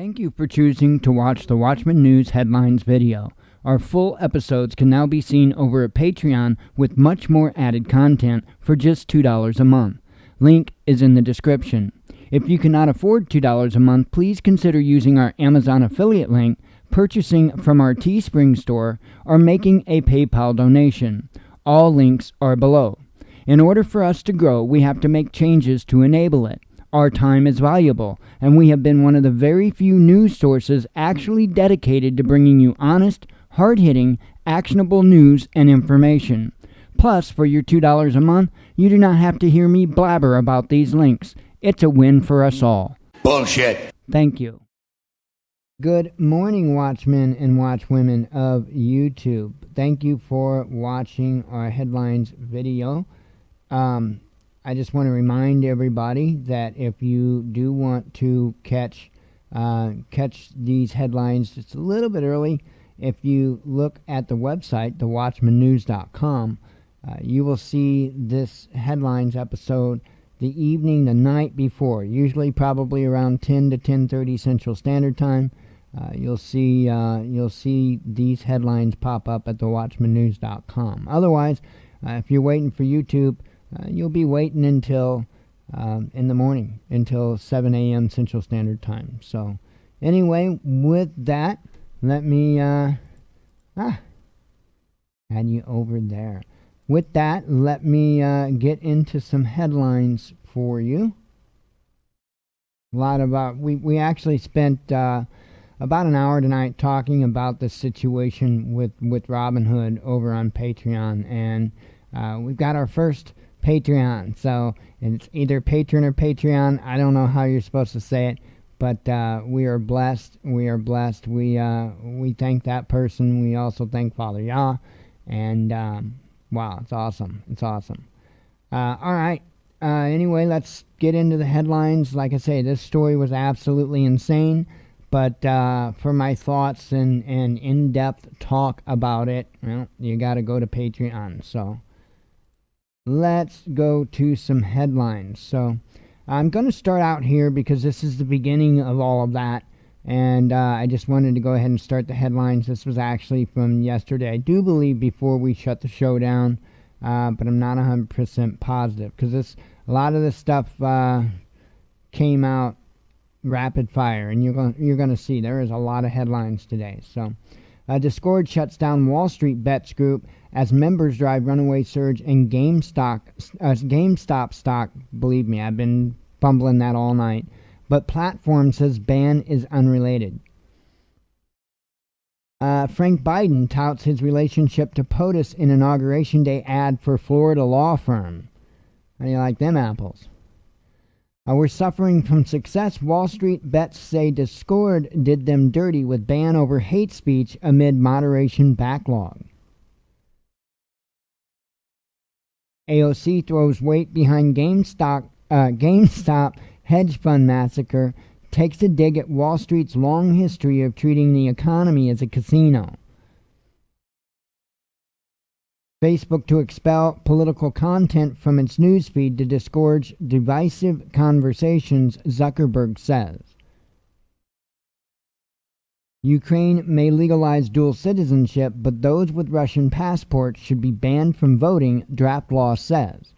Thank you for choosing to watch the Watchman News Headlines video. Our full episodes can now be seen over at Patreon with much more added content for just $2 a month. Link is in the description. If you cannot afford $2 a month, please consider using our Amazon affiliate link, purchasing from our Teespring store, or making a PayPal donation. All links are below. In order for us to grow, we have to make changes to enable it. Our time is valuable, and we have been one of the very few news sources actually dedicated to bringing you honest, hard-hitting, actionable news and information. Plus, for your $2 a month, you do not have to hear me blabber about these links. It's a win for us all. Bullshit. Thank you. Good morning, Watchmen and Watchwomen of YouTube. Thank you for watching our headlines video. I just want to remind everybody that if you do want to catch these headlines just a little bit early, if you look at the website, thewatchmannews.com, you will see this headlines episode the evening, the night before, usually probably around 10 to 10:30 Central Standard Time. You'll see these headlines pop up at thewatchmannews.com. Otherwise, if you're waiting for YouTube, you'll be waiting until in the morning, until 7 a.m. Central Standard Time. So anyway, with that, let me add you over there. With that, let me get into some headlines for you. We actually spent about an hour tonight talking about the situation with Robinhood over on Patreon, and we've got our first Patreon, so it's either patron or Patreon. I don't know how you're supposed to say it, but we are blessed. We thank that person. We also thank Father Yah, and wow, it's awesome. It's awesome. All right. Anyway, let's get into the headlines. Like I say, this story was absolutely insane, but for my thoughts and in-depth talk about it, well, you got to go to Patreon. So let's go to some headlines. So I'm going to start out here because this is the beginning of all of that, and I just wanted to go ahead and start the headlines. This was actually from yesterday, I do believe, before we shut the show down, but I'm not 100% positive because a lot of this stuff came out rapid fire, and you're going to see there is a lot of headlines today. So Discord shuts down Wall Street Bets Group as members drive runaway surge in GameStop stock. Believe me, I've been fumbling that all night. But platform says ban is unrelated. Frank Biden touts his relationship to POTUS in Inauguration Day ad for Florida law firm. How do you like them apples? We're suffering from success. Wall Street bets say Discord did them dirty with ban over hate speech amid moderation backlog. AOC throws weight behind GameStop hedge fund massacre, takes a dig at Wall Street's long history of treating the economy as a casino. Facebook to expel political content from its newsfeed to discourage divisive conversations, Zuckerberg says. Ukraine may legalize dual citizenship, but those with Russian passports should be banned from voting, draft law says.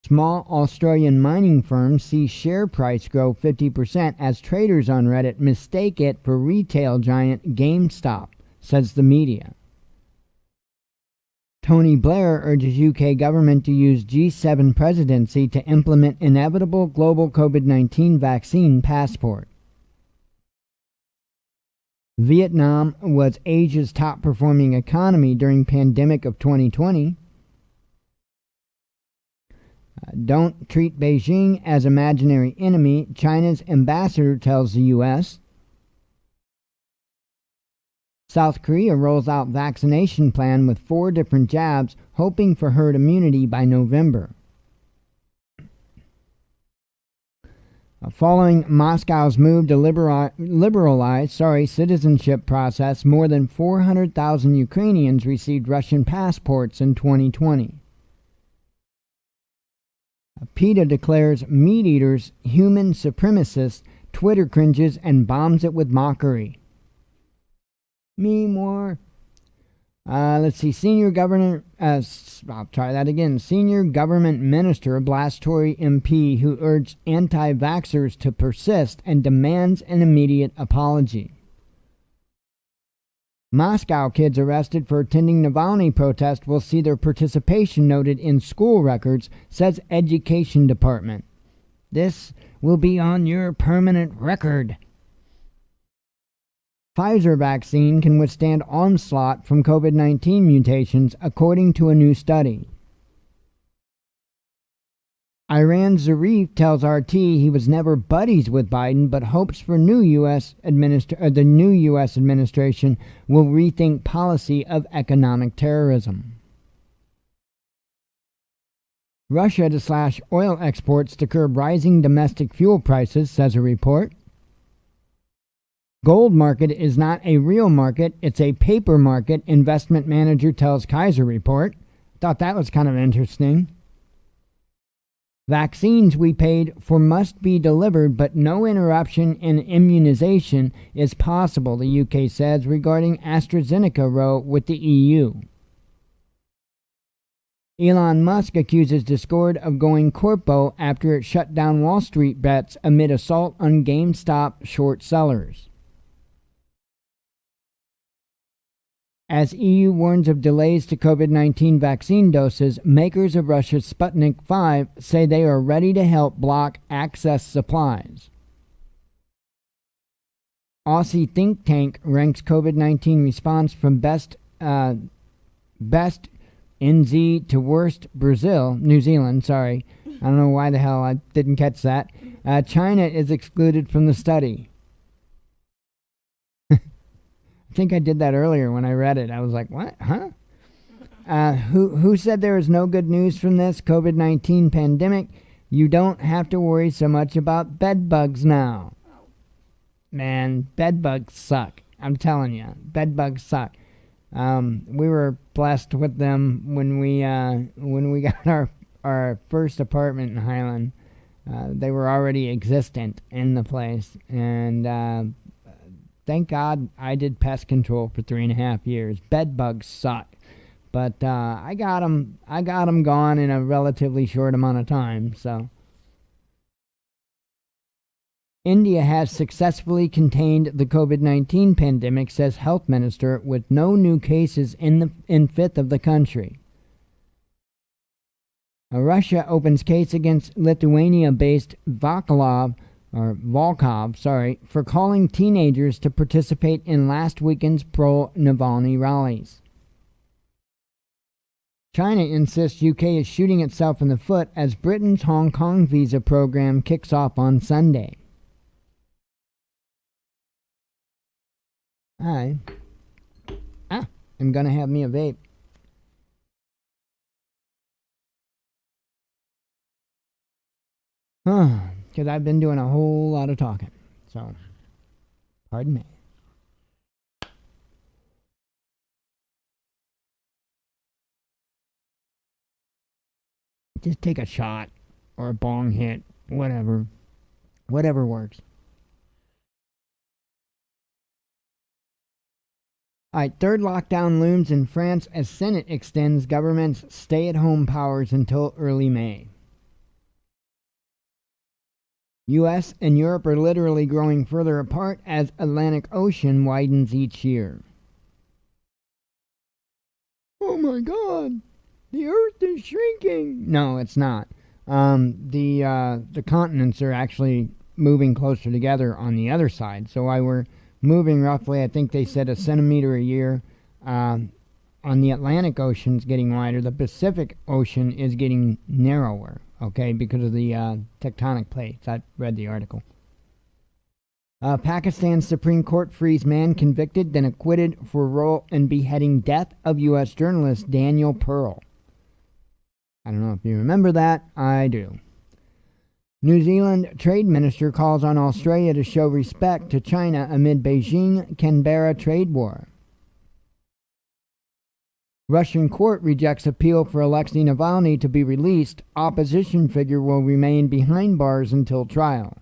Small Australian mining firms see share price grow 50% as traders on Reddit mistake it for retail giant GameStop, says the media. Tony Blair urges UK government to use G7 presidency to implement inevitable global COVID-19 vaccine passport. Vietnam was Asia's top-performing economy during pandemic of 2020. Don't treat Beijing as imaginary enemy, China's ambassador tells the U.S. South Korea rolls out vaccination plan with 4 different jabs, hoping for herd immunity by November. Following Moscow's move to liberalize citizenship process, more than 400,000 Ukrainians received Russian passports in 2020. PETA declares meat eaters human supremacists Twitter cringes and bombs it with mockery. Me more. Let's see. Senior government minister blasts Tory MP who urged anti-vaxxers to persist and demands an immediate apology. Moscow kids arrested for attending Navalny protest will see their participation noted in school records, says Education Department. This will be on your permanent record. Pfizer vaccine can withstand onslaught from COVID-19 mutations, according to a new study. Iran Zarif tells RT he was never buddies with Biden, but hopes for the new U.S. administration will rethink policy of economic terrorism. Russia to slash oil exports to curb rising domestic fuel prices, says a report. Gold market is not a real market, it's a paper market, investment manager tells Kaiser report. Thought that was kind of interesting. Vaccines we paid for must be delivered, but no interruption in immunization is possible, the UK says regarding AstraZeneca row with the EU. Elon Musk accuses Discord of going corpo after it shut down Wall Street bets amid assault on GameStop short sellers. As EU warns of delays to COVID-19 vaccine doses, makers of Russia's Sputnik V say they are ready to help block access supplies. Aussie think tank ranks COVID-19 response from best NZ to worst New Zealand. I don't know why the hell I didn't catch that. China is excluded from the study. I think I did that earlier when I read it. I was like, what? Huh? Who said there is no good news from this COVID-19 pandemic? You don't have to worry so much about bed bugs now. Man, bed bugs suck. I'm telling you, bed bugs suck. We were blessed with them when we got our first apartment in Highland. They were already existent in the place, and thank God I did pest control for 3.5 years. Bed bugs suck, but I got them gone in a relatively short amount of time. So, India has successfully contained the COVID-19 pandemic, says health minister, with no new cases in fifth of the country. Russia opens case against Lithuania-based Volkov, for calling teenagers to participate in last weekend's pro-Navalny rallies. China insists UK is shooting itself in the foot as Britain's Hong Kong visa program kicks off on Sunday. I'm gonna have me a vape. Because I've been doing a whole lot of talking. So, pardon me. Just take a shot or a bong hit, whatever. Whatever works. Alright, third lockdown looms in France as Senate extends government's stay-at-home powers until early May. U.S. and Europe are literally growing further apart as Atlantic Ocean widens each year. Oh my God! The Earth is shrinking! No, it's not. The continents are actually moving closer together on the other side. So while we're moving roughly, I think they said, a centimeter a year, on the Atlantic Ocean's getting wider. The Pacific Ocean is getting narrower, okay, because of the tectonic plates. I read the article. Pakistan's Supreme Court frees man convicted then acquitted for role in beheading death of U.S. journalist Daniel Pearl. I don't know if you remember that. I do. New Zealand Trade Minister calls on Australia to show respect to China amid Beijing-Canberra trade war. Russian court rejects appeal for Alexei Navalny to be released. Opposition figure will remain behind bars until trial.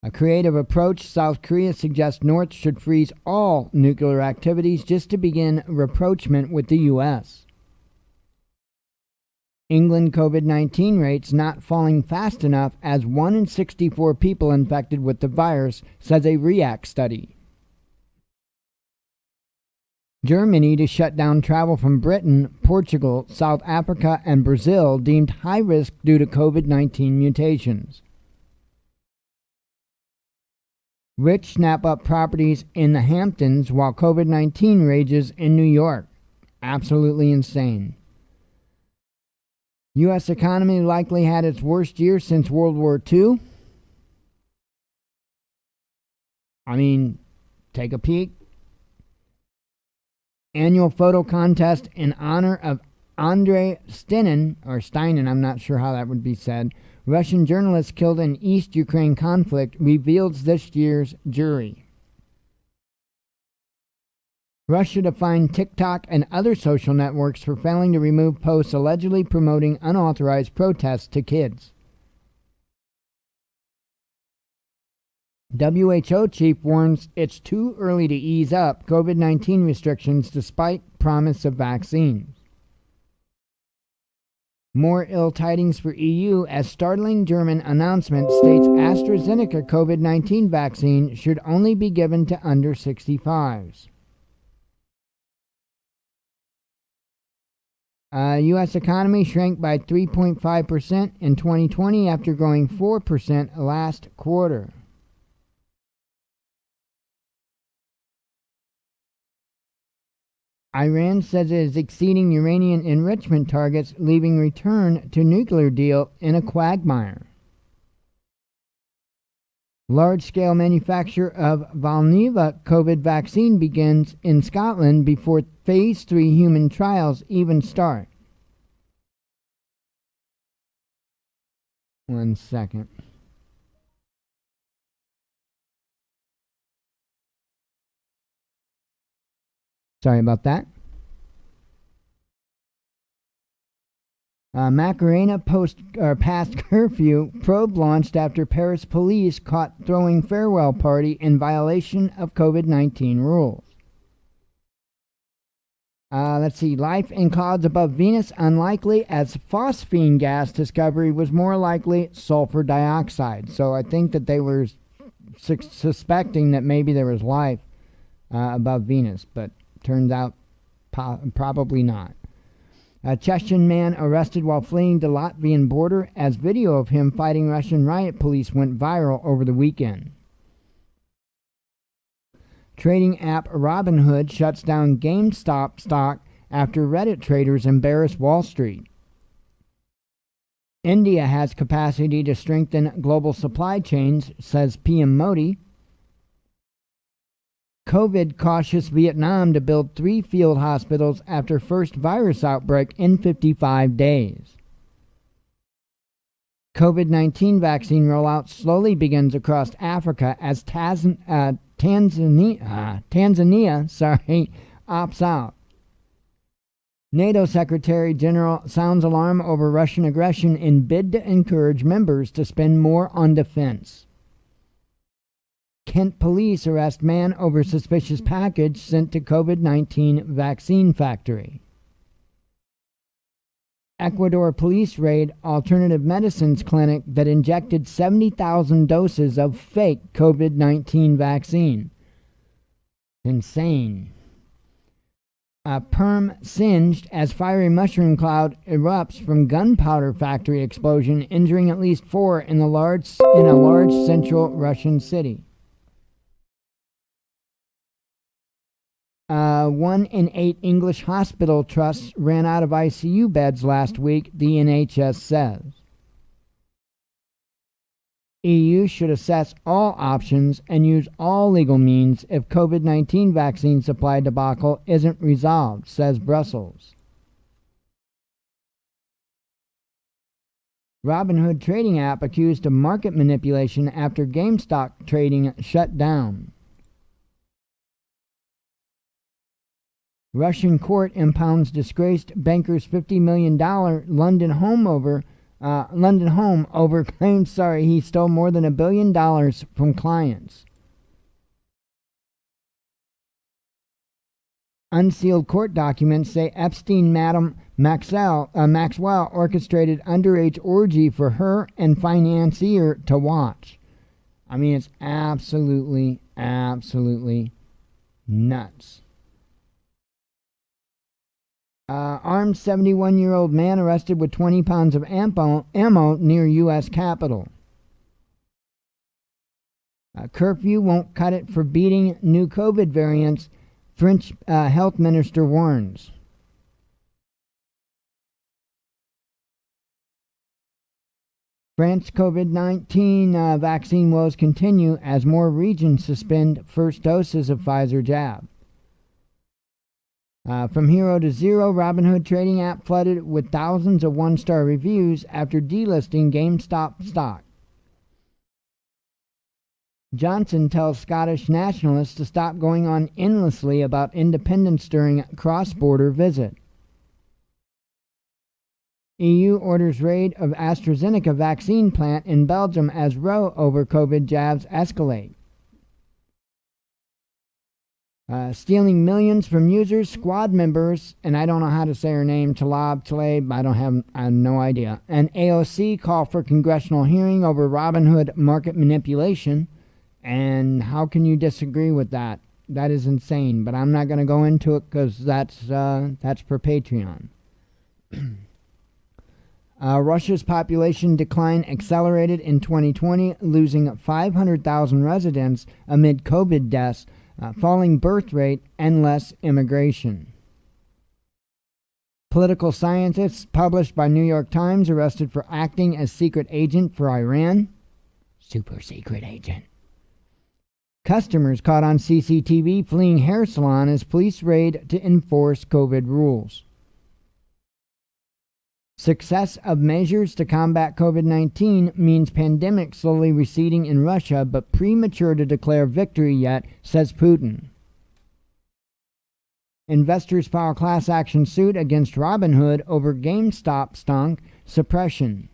A creative approach, South Korea suggests North should freeze all nuclear activities just to begin rapprochement with the U.S. England COVID-19 rates not falling fast enough as 1 in 64 people infected with the virus, says a REACT study. Germany to shut down travel from Britain, Portugal, South Africa, and Brazil deemed high risk due to COVID-19 mutations. Rich snap up properties in the Hamptons while COVID-19 rages in New York. Absolutely insane. U.S. economy likely had its worst year since World War II. I mean, take a peek. Annual photo contest in honor of Andrei Steinin, I'm not sure how that would be said, Russian journalist killed in East Ukraine conflict, reveals this year's jury. Russia to fine TikTok and other social networks for failing to remove posts allegedly promoting unauthorized protests to kids. WHO chief warns it's too early to ease up COVID-19 restrictions despite promise of vaccines. More ill tidings for EU as startling German announcement states AstraZeneca COVID-19 vaccine should only be given to under 65s. U.S. economy shrank by 3.5% in 2020 after growing 4% last quarter. Iran says it is exceeding uranium enrichment targets, leaving return to nuclear deal in a quagmire. Large-scale manufacture of Valneva COVID vaccine begins in Scotland before Phase 3 human trials even start. 1 second. Sorry about that. Macarena past curfew. Probe launched after Paris police caught throwing farewell party in violation of COVID-19 rules. Let's see. Life in clouds above Venus unlikely as phosphine gas discovery was more likely sulfur dioxide. So I think that they were suspecting that maybe there was life above Venus, but turns out probably not. A Chechen man arrested while fleeing the Latvian border as video of him fighting Russian riot police went viral over the weekend. Trading app Robinhood shuts down GameStop stock after Reddit traders embarrass Wall Street. India has capacity to strengthen global supply chains, says PM Modi. COVID cautious Vietnam to build 3 field hospitals after first virus outbreak in 55 days. COVID-19 vaccine rollout slowly begins across Africa as Tanzania opts out. NATO Secretary General sounds alarm over Russian aggression in bid to encourage members to spend more on defense. Kent police arrest man over suspicious package sent to COVID-19 vaccine factory. Ecuador police raid alternative medicines clinic that injected 70,000 doses of fake COVID-19 vaccine. Insane. Perm singed as fiery mushroom cloud erupts from gunpowder factory explosion, injuring at least 4 in a large central Russian city. 1 in 8 English hospital trusts ran out of ICU beds last week, the NHS says. EU should assess all options and use all legal means if COVID-19 vaccine supply debacle isn't resolved, says Brussels. Robinhood trading app accused of market manipulation after GameStop trading shut down. Russian court impounds disgraced banker's $50 million London home over London home over claims he stole more than $1 billion from clients. Unsealed court documents say Epstein Madam Maxwell orchestrated underage orgy for her and financier to watch. I mean, it's absolutely nuts. Armed 71-year-old man arrested with 20 pounds of ammo near U.S. Capitol. Curfew won't cut it for beating new COVID variants, French health minister warns. France COVID-19 vaccine woes continue as more regions suspend first doses of Pfizer jab. From hero to zero, Robinhood trading app flooded with thousands of one-star reviews after delisting GameStop stock. Johnson tells Scottish nationalists to stop going on endlessly about independence during cross-border visit. EU orders raid of AstraZeneca vaccine plant in Belgium as row over COVID jabs escalate. Stealing millions from users, squad members, and I don't know how to say her name, Tlaib, I have no idea. And AOC call for congressional hearing over Robinhood market manipulation. And how can you disagree with that? That is insane, but I'm not going to go into it because that's for Patreon. Russia's population decline accelerated in 2020, losing 500,000 residents amid COVID deaths, falling birth rate, and less immigration. Political scientists published by New York Times arrested for acting as secret agent for Iran. Super secret agent. Customers caught on CCTV fleeing hair salon as police raid to enforce COVID rules. Success of measures to combat COVID-19 means pandemic slowly receding in Russia, but premature to declare victory yet, says Putin. Investors file class action suit against Robinhood over GameStop stock suppression.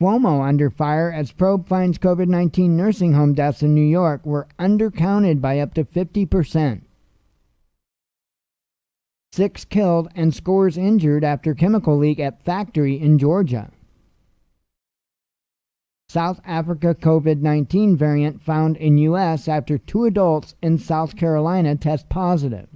Cuomo under fire as probe finds COVID-19 nursing home deaths in New York were undercounted by up to 50%. 6 killed and scores injured after chemical leak at factory in Georgia. South Africa COVID-19 variant found in U.S. after 2 adults in South Carolina test positive.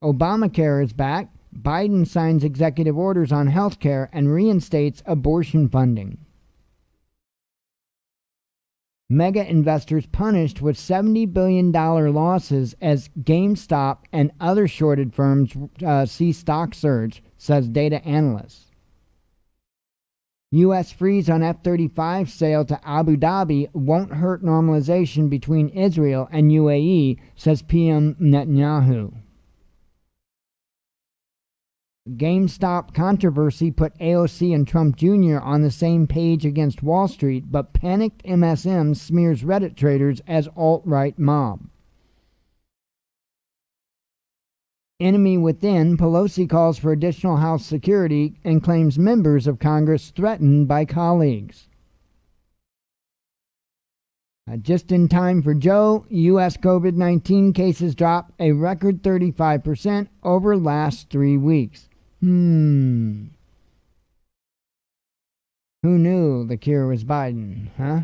Obamacare is back. Biden signs executive orders on health care and reinstates abortion funding. Mega investors punished with $70 billion losses as GameStop and other shorted firms see stock surge, says data analysts. U.S. freeze on F-35 sale to Abu Dhabi won't hurt normalization between Israel and UAE, says PM Netanyahu. GameStop controversy put AOC and Trump Jr. on the same page against Wall Street, but panicked MSM smears Reddit traders as alt-right mob. Enemy within, Pelosi calls for additional House security and claims members of Congress threatened by colleagues. Just in time for Joe, U.S. COVID-19 cases drop a record 35% over last 3 weeks. Who knew the cure was Biden, huh?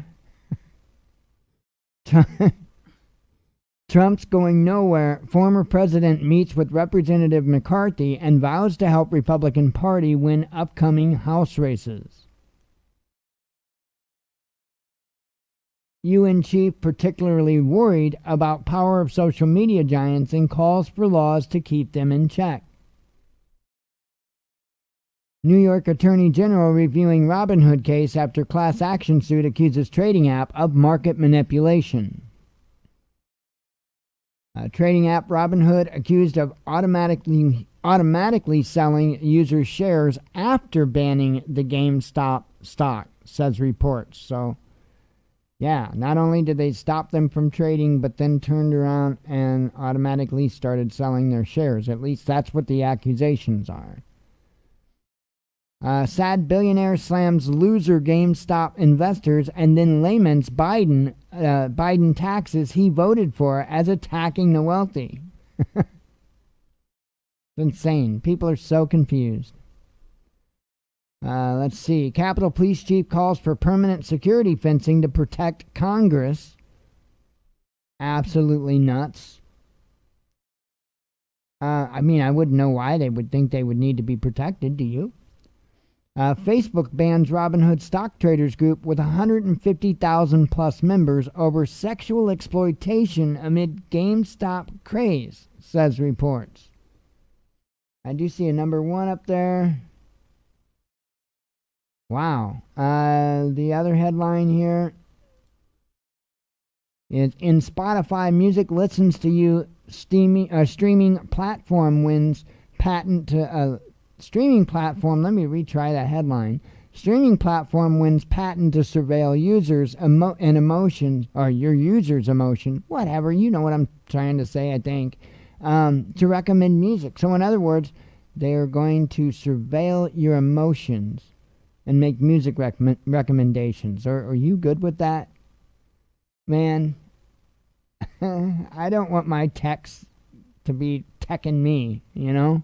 Trump's going nowhere. Former president meets with Representative McCarthy and vows to help Republican Party win upcoming House races. UN chief particularly worried about power of social media giants and calls for laws to keep them in check. New York Attorney General reviewing Robinhood case after class action suit accuses trading app of market manipulation. Trading app Robinhood accused of automatically selling users' shares after banning the GameStop stock, says reports. So, yeah, not only did they stop them from trading, but then turned around and automatically started selling their shares. At least that's what the accusations are. Sad billionaire slams loser GameStop investors and then laments Biden taxes he voted for as attacking the wealthy. It's insane. People are so confused. Let's see. Capitol Police Chief calls for permanent security fencing to protect Congress. Absolutely nuts. I mean, I wouldn't know why they would think they would need to be protected, do you? Facebook bans Robinhood stock traders group with 150,000 plus members over sexual exploitation amid GameStop craze, says reports. I do see a number 1 up there. Wow. The other headline here is in Spotify music listens to you streaming platform wins patent to streaming platform. Let me retry that headline. Streaming platform wins patent to surveil users and emotions, or your users' emotion, whatever. You know what I'm trying to say, I think. To recommend music. So in other words, they are going to surveil your emotions and make music recommendations. Are you good with that? Man, I don't want my text to be teching me, you know?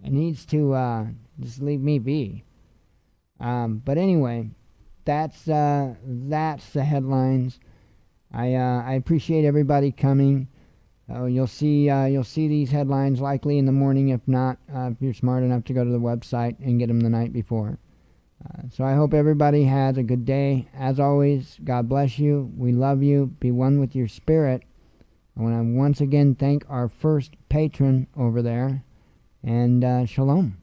It needs to just leave me be. But anyway, that's the headlines. I appreciate everybody coming. You'll see these headlines likely in the morning. If not, if you're smart enough to go to the website and get them the night before. So I hope everybody has a good day. As always, God bless you. We love you. Be one with your spirit. I want to once again thank our first patron over there. And shalom.